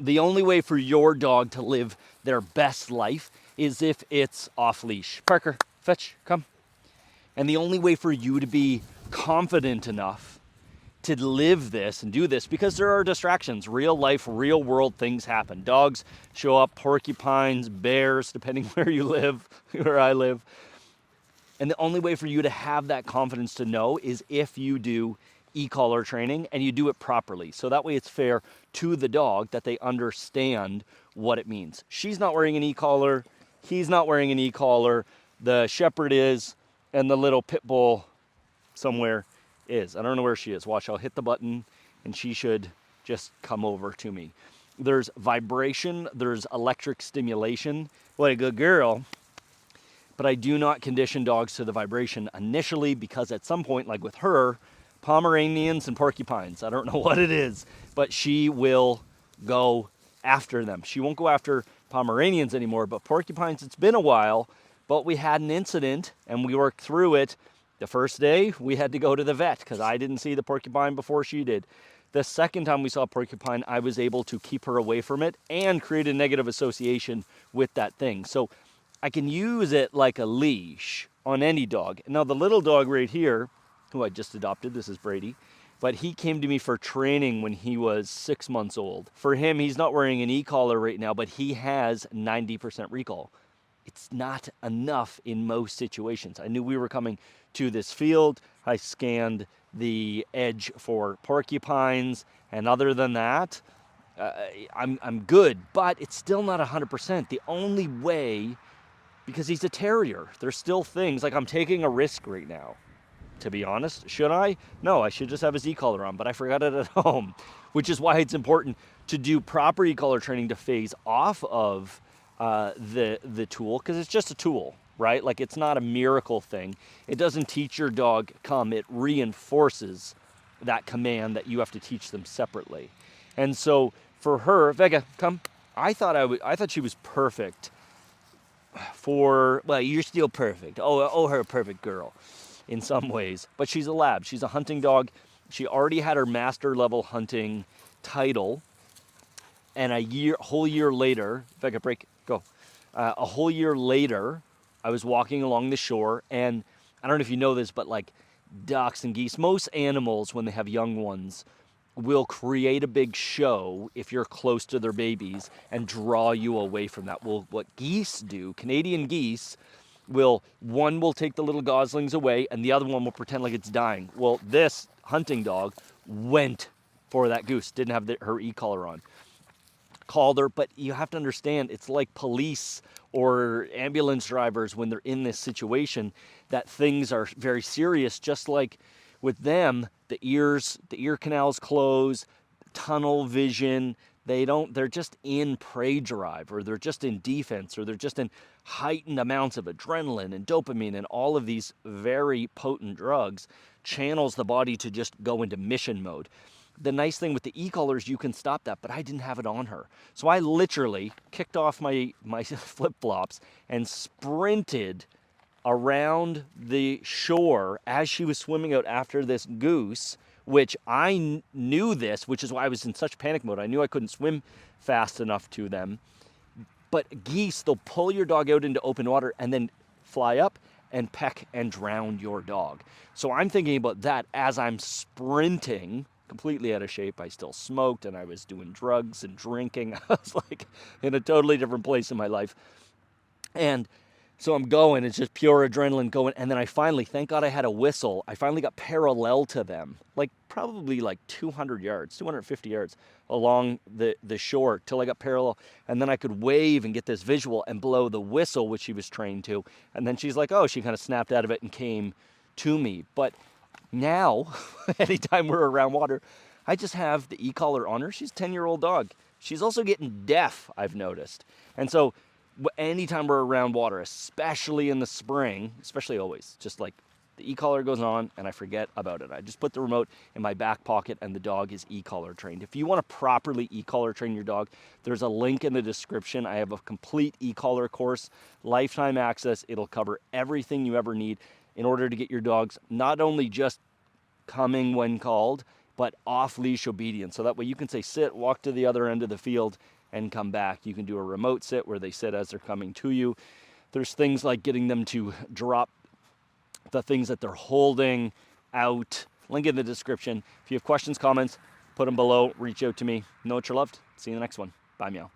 The only way for your dog to live their best life is if it's off leash. Parker, fetch, come. And the only way for you to be confident enough to live this and do this, because there are distractions, real life, real world things happen. Dogs show up, porcupines, bears, depending where you live, where I live. And the only way for you to have that confidence to know is if you do e-collar training and you do it properly. So that way it's fair to the dog that they understand what it means. She's not wearing an e-collar. He's not wearing an e-collar. The shepherd is, and the little pit bull somewhere is. I don't know where she is. Watch, I'll hit the button and she should just come over to me. There's vibration, there's electric stimulation. What a good girl. But I do not condition dogs to the vibration initially, because at some point, like with her, Pomeranians and porcupines, I don't know what it is, but she will go after them. She won't go after Pomeranians anymore, but porcupines, it's been a while, but we had an incident and we worked through it. The first day, we had to go to the vet because I didn't see the porcupine before she did. The second time we saw a porcupine, I was able to keep her away from it and create a negative association with that thing. So I can use it like a leash on any dog. Now the little dog right here, who I just adopted, this is Brady, but he came to me for training when he was 6 months old. For him, he's not wearing an e-collar right now, but he has 90% recall. It's not enough in most situations. I knew we were coming to this field. I scanned the edge for porcupines, and other than that, I'm good, but it's still not 100%. The only way, because he's a terrier, there's still things, like I'm taking a risk right now. To be honest, should I? No, I should just have his e-collar on, but I forgot it at home, which is why it's important to do proper e-collar training to phase off of the tool, because it's just a tool, right? Like, it's not a miracle thing. It doesn't teach your dog come, it reinforces that command that you have to teach them separately. And so for her, Vega, come. I thought she was perfect for, well, you're still perfect. Oh, her perfect girl in some ways. But she's a lab. She's a hunting dog. She already had her master level hunting title. And whole year later, if I could break, go. A whole year later, I was walking along the shore, and I don't know if you know this, but like ducks and geese, most animals, when they have young ones, will create a big show if you're close to their babies and draw you away from that. Well, what geese do, Canadian geese, one will take the little goslings away and the other one will pretend like it's dying. Well, this hunting dog went for that goose, didn't have her e-collar on. Called her, but you have to understand, it's like police or ambulance drivers when they're in this situation, that things are very serious. Just like with them, the ear canals close, tunnel vision, they're just in prey drive, or they're just in defense, or they're just in heightened amounts of adrenaline and dopamine, and all of these very potent drugs channels the body to just go into mission mode. The nice thing with the e-collars, you can stop that, but I didn't have it on her. So I literally kicked off my flip-flops and sprinted around the shore as she was swimming out after this goose, which I knew this, which is why I was in such panic mode. I knew I couldn't swim fast enough to them. But geese, they'll pull your dog out into open water and then fly up and peck and drown your dog. So I'm thinking about that as I'm sprinting, completely out of shape. I still smoked and I was doing drugs and drinking. I was like in a totally different place in my life. And so I'm going, it's just pure adrenaline going. And then I finally, thank God I had a whistle, I finally got parallel to them, like probably like 200 yards, 250 yards along the shore till I got parallel. And then I could wave and get this visual and blow the whistle, which she was trained to. And then she's like, oh, she kind of snapped out of it and came to me. But now, anytime we're around water, I just have the e-collar on her. She's a 10-year-old dog. She's also getting deaf, I've noticed. And so anytime we're around water, especially in the spring, especially always, just like the e-collar goes on and I forget about it. I just put the remote in my back pocket and the dog is e-collar trained. If you want to properly e-collar train your dog, there's a link in the description. I have a complete e-collar course, lifetime access. It'll cover everything you ever need in order to get your dogs not only just coming when called, but off-leash obedience. So that way you can say sit, walk to the other end of the field, and come back. You can do a remote sit where they sit as they're coming to you. There's things like getting them to drop the things that they're holding out. Link in the description. If you have questions, comments, put them below. Reach out to me. Know what you're loved. See you in the next one. Bye, meow.